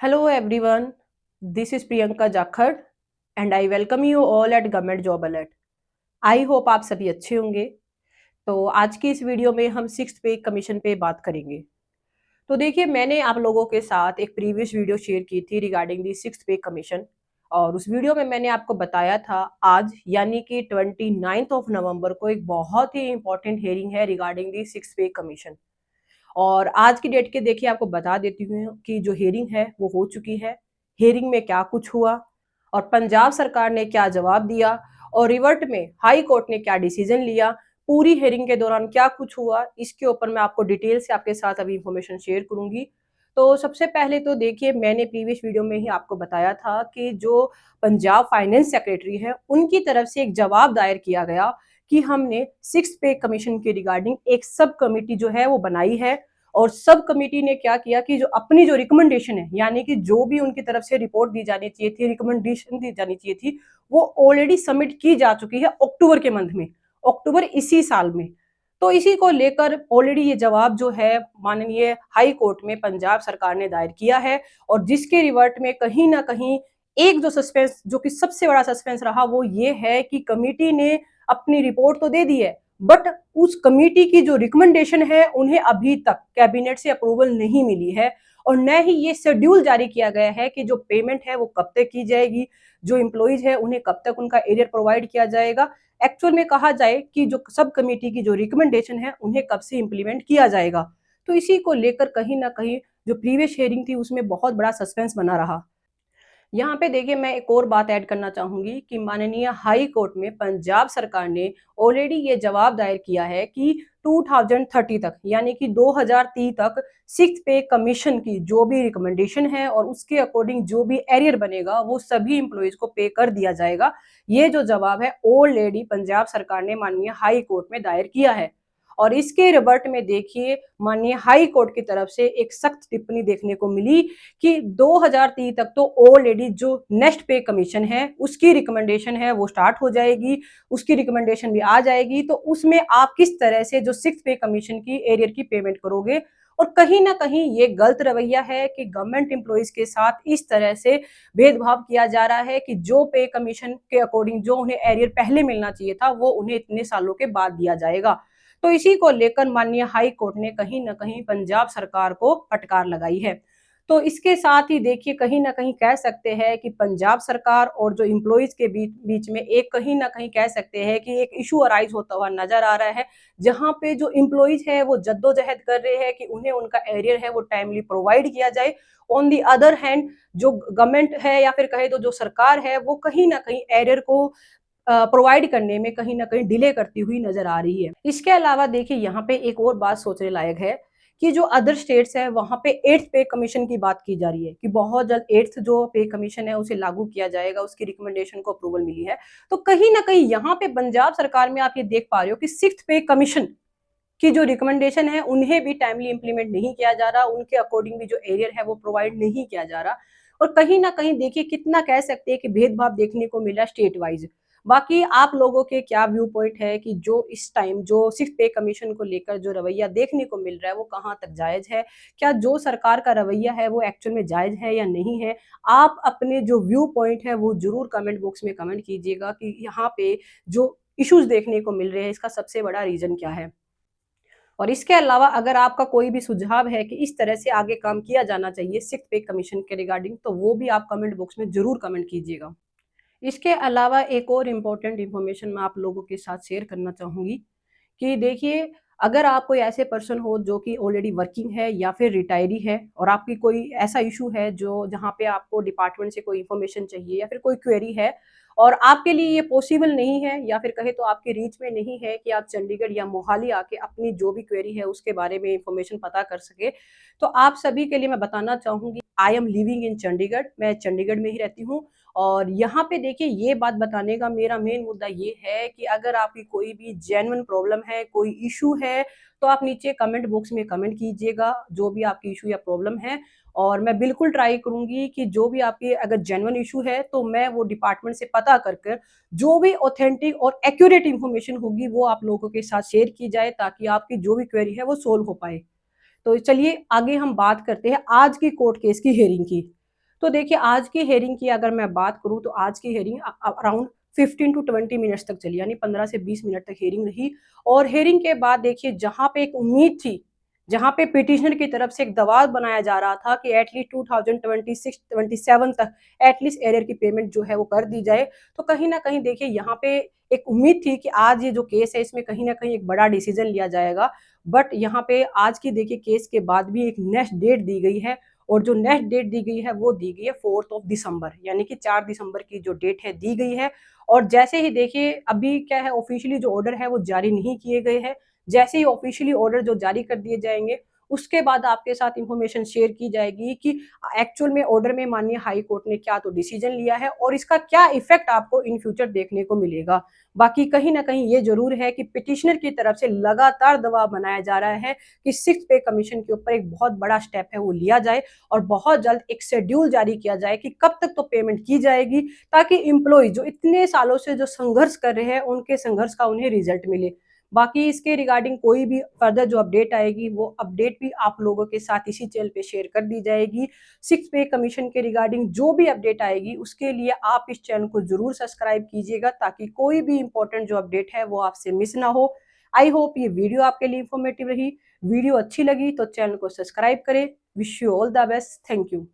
Hello everyone, this is Priyanka Jakhar and I welcome you all at Government Job Alert. I hope आप सभी अच्छे होंगे। तो आज की इस वीडियो में हम सिक्स्थ पे कमीशन पे बात करेंगे। तो देखिए, मैंने आप लोगों के साथ एक प्रीवियस वीडियो शेयर की थी रिगार्डिंग दी सिक्स्थ पे कमीशन, और उस वीडियो में मैंने आपको बताया था आज यानी कि 29 ऑफ नवंबर को एक बहुत ही इंपॉर्टेंट हियरिंग है रिगार्डिंग दी सिक्स्थ पे कमीशन। और आज की डेट के देखिए आपको बता देती हूँ कि जो हियरिंग है वो हो चुकी है। हियरिंग में क्या कुछ हुआ और पंजाब सरकार ने क्या जवाब दिया और रिवर्ट में हाई कोर्ट ने क्या डिसीजन लिया, पूरी हियरिंग के दौरान क्या कुछ हुआ, इसके ऊपर मैं आपको डिटेल से आपके साथ अभी इंफॉर्मेशन शेयर करूंगी। तो सबसे पहले तो देखिए, मैंने प्रीवियस वीडियो में ही आपको बताया था कि जो पंजाब फाइनेंस सेक्रेटरी है उनकी तरफ से एक जवाब दायर किया गया कि हमने सिक्स पे कमीशन के रिगार्डिंग एक सब कमेटी जो है वो बनाई है। और सब कमेटी ने क्या किया कि जो अपनी जो रिकमेंडेशन है यानी कि जो भी उनकी तरफ से रिपोर्ट दी जानी चाहिए थी, रिकमेंडेशन दी जानी चाहिए थी, वो ऑलरेडी सबमिट की जा चुकी है अक्टूबर के मंथ में, अक्टूबर इसी साल में। तो इसी को लेकर ऑलरेडी ये जवाब जो है माननीय हाई कोर्ट में पंजाब सरकार ने दायर किया है, और जिसके रिवर्ट में कहीं ना कहीं एक जो सस्पेंस, जो कि सबसे बड़ा सस्पेंस रहा, वो ये है कि कमेटी ने अपनी रिपोर्ट तो दे दी है, बट उस कमेटी की जो रिकमेंडेशन है उन्हें अभी तक कैबिनेट से अप्रूवल नहीं मिली है, और न ही ये शेड्यूल जारी किया गया है कि जो पेमेंट है वो कब तक की जाएगी, जो एम्प्लॉइज है उन्हें कब तक उनका एरियर प्रोवाइड किया जाएगा। एक्चुअल में कहा जाए कि जो सब कमेटी की जो रिकमेंडेशन है उन्हें कब से इंप्लीमेंट किया जाएगा। तो इसी को लेकर कहीं ना कहीं जो प्रीवियस हेयरिंग थी उसमें बहुत बड़ा सस्पेंस बना रहा। यहाँ पे देखिए, मैं एक और बात ऐड करना चाहूंगी कि माननीय हाई कोर्ट में पंजाब सरकार ने ऑलरेडी ये जवाब दायर किया है कि 2030 तक यानी कि 2030 तक सिक्स पे कमीशन की जो भी रिकमेंडेशन है और उसके अकॉर्डिंग जो भी एरियर बनेगा वो सभी इंप्लॉइज को पे कर दिया जाएगा। ये जो जवाब है ऑलरेडी पंजाब सरकार ने माननीय हाई कोर्ट में दायर किया है। और इसके रिवर्ट में देखिए, माननीय हाई कोर्ट की तरफ से एक सख्त टिप्पणी देखने को मिली कि 2030 तक तो ऑलरेडी जो नेक्स्ट पे कमीशन है उसकी रिकमेंडेशन है वो स्टार्ट हो जाएगी, उसकी रिकमेंडेशन भी आ जाएगी, तो उसमें आप किस तरह से जो सिक्स पे कमीशन की एरियर की पेमेंट करोगे। और कहीं ना कहीं ये गलत रवैया है कि गवर्नमेंट एम्प्लॉइज के साथ इस तरह से भेदभाव किया जा रहा है कि जो पे कमीशन के अकॉर्डिंग जो उन्हें एरियर पहले मिलना चाहिए था वो उन्हें इतने सालों के बाद दिया जाएगा। तो इसी को लेकर माननीय हाई कोर्ट ने कहीं ना कहीं पंजाब सरकार को फटकार लगाई है। तो इसके साथ ही देखिए, कहीं ना कहीं कह सकते हैं कि पंजाब सरकार और जो इम्प्लॉइज के बीच बीच में एक कहीं ना कहीं कह सकते हैं कि एक इशू अराइज होता हुआ नजर आ रहा है, जहां पे जो इम्प्लॉइज है वो जद्दोजहद कर रहे हैं कि उन्हें उनका एरियर है वो टाइमली प्रोवाइड किया जाए। ऑन दी अदर हैंड जो गवर्नमेंट है या फिर कहे तो जो सरकार है वो कहीं ना कहीं एरियर को प्रोवाइड करने में कहीं ना कहीं डिले करती हुई नजर आ रही है। इसके अलावा देखिए, यहाँ पे एक और बात सोचने लायक है कि जो अदर स्टेट्स है वहां पे एट्थ पे कमीशन की बात की जा रही है कि बहुत जल्द एट्थ जो पे कमीशन है उसे लागू किया जाएगा, उसकी रिकमेंडेशन को अप्रूवल मिली है। तो कहीं ना कहीं यहाँ पे पंजाब सरकार में आप ये देख पा रहे हो कि सिक्स्थ पे कमीशन की जो रिकमेंडेशन है उन्हें भी टाइमली इंप्लीमेंट नहीं किया जा रहा, उनके अकॉर्डिंग भी जो एरियर है वो प्रोवाइड नहीं किया जा रहा। और कहीं ना कहीं देखिए, कितना कह सकते हैं कि भेदभाव देखने को मिला स्टेट वाइज। बाकी आप लोगों के क्या व्यू पॉइंट है कि जो इस टाइम जो सिक्स पे कमीशन को लेकर जो रवैया देखने को मिल रहा है वो कहाँ तक जायज है, क्या जो सरकार का रवैया है वो एक्चुअल में जायज है या नहीं है। आप अपने जो व्यू पॉइंट है वो जरूर कमेंट बॉक्स में कमेंट कीजिएगा कि यहाँ पे जो इश्यूज देखने को मिल रहे हैं इसका सबसे बड़ा रीजन क्या है। और इसके अलावा अगर आपका कोई भी सुझाव है कि इस तरह से आगे काम किया जाना चाहिए सिक्स पे कमीशन के रिगार्डिंग, तो वो भी आप कमेंट बॉक्स में जरूर कमेंट कीजिएगा। इसके अलावा एक और इम्पोर्टेंट इन्फॉर्मेशन मैं आप लोगों के साथ शेयर करना चाहूंगी कि देखिए, अगर आप कोई ऐसे पर्सन हो जो कि ऑलरेडी वर्किंग है या फिर रिटायरी है और आपकी कोई ऐसा इशू है जो जहाँ पे आपको डिपार्टमेंट से कोई इन्फॉर्मेशन चाहिए या फिर कोई क्वेरी है और आपके लिए ये पॉसिबल नहीं है या फिर कहे तो आपके रीच में नहीं है कि आप चंडीगढ़ या मोहाली आके अपनी जो भी क्वेरी है उसके बारे में इंफॉर्मेशन पता कर सके, तो आप सभी के लिए मैं बताना चाहूंगी I am living in Chandigarh, मैं चंडीगढ़ में ही रहती हूँ। और यहाँ पे देखिए, ये बात बताने का मेरा मेन मुद्दा ये है कि अगर आपकी कोई भी जेन्युइन प्रॉब्लम है, कोई इशू है, तो आप नीचे कमेंट बॉक्स में कमेंट कीजिएगा जो भी आपकी इशू या प्रॉब्लम है। और मैं बिल्कुल ट्राई करूंगी कि जो भी आपकी अगर जेन्युइन इशू है तो मैं वो डिपार्टमेंट से पता कर कर जो भी ऑथेंटिक और एक्यूरेट इन्फॉर्मेशन होगी वो आप लोगों के साथ शेयर की जाए ताकि आपकी जो भी क्वेरी है वो सोल्व हो पाए। तो चलिए आगे हम बात करते हैं आज की कोर्ट केस की हियरिंग की। तो देखिए आज की हेयरिंग की अगर मैं बात करूँ तो आज की हेयरिंग अराउंड 15 टू 20 मिनट्स तक चली, यानी 15 से 20 मिनट तक हेयरिंग रही। और हेयरिंग के बाद देखिए जहाँ पे एक उम्मीद थी, जहाँ पे पिटिशनर की तरफ से एक दबाव बनाया जा रहा था कि एटलीस्ट 2026-27 तक एटलीस्ट एरियर की पेमेंट जो है वो कर दी जाए, तो कहीं ना कहीं देखिए यहाँ पे एक उम्मीद थी कि आज ये जो केस है इसमें कहीं ना कहीं एक बड़ा डिसीजन लिया जाएगा। बट यहाँ पे आज की देखिए केस के बाद भी एक नेक्स्ट डेट दी गई है, और जो नेक्स्ट डेट दी गई है वो दी गई है 4 दिसंबर, यानी कि 4 दिसंबर की जो डेट है दी गई है। और जैसे ही देखिए अभी क्या है, ऑफिशियली जो ऑर्डर है वो जारी नहीं किए गए हैं। जैसे ही ऑफिशियली ऑर्डर जो जारी कर दिए जाएंगे उसके बाद आपके साथ इंफॉर्मेशन शेयर की जाएगी कि एक्चुअल में ऑर्डर में माननीय हाई कोर्ट ने क्या तो डिसीजन लिया है और इसका क्या इफेक्ट आपको इन फ्यूचर देखने को मिलेगा। बाकी कहीं ना कहीं ये जरूर है कि पिटिशनर की तरफ से लगातार दबाव बनाया जा रहा है कि सिक्स पे कमीशन के ऊपर एक बहुत बड़ा स्टेप है वो लिया जाए और बहुत जल्द एक शेड्यूल जारी किया जाए कि कब तक तो पेमेंट की जाएगी, ताकि इम्प्लॉय जो इतने सालों से जो संघर्ष कर रहे हैं उनके संघर्ष का उन्हें रिजल्ट मिले। बाकी इसके रिगार्डिंग कोई भी फर्दर जो अपडेट आएगी वो अपडेट भी आप लोगों के साथ इसी चैनल पे शेयर कर दी जाएगी। सिक्स पे कमीशन के रिगार्डिंग जो भी अपडेट आएगी उसके लिए आप इस चैनल को जरूर सब्सक्राइब कीजिएगा, ताकि कोई भी इंपॉर्टेंट जो अपडेट है वो आपसे मिस ना हो। आई होप ये वीडियो आपके लिए इंफॉर्मेटिव रही। वीडियो अच्छी लगी तो चैनल को सब्सक्राइब करें। Wish you all the best. Thank you.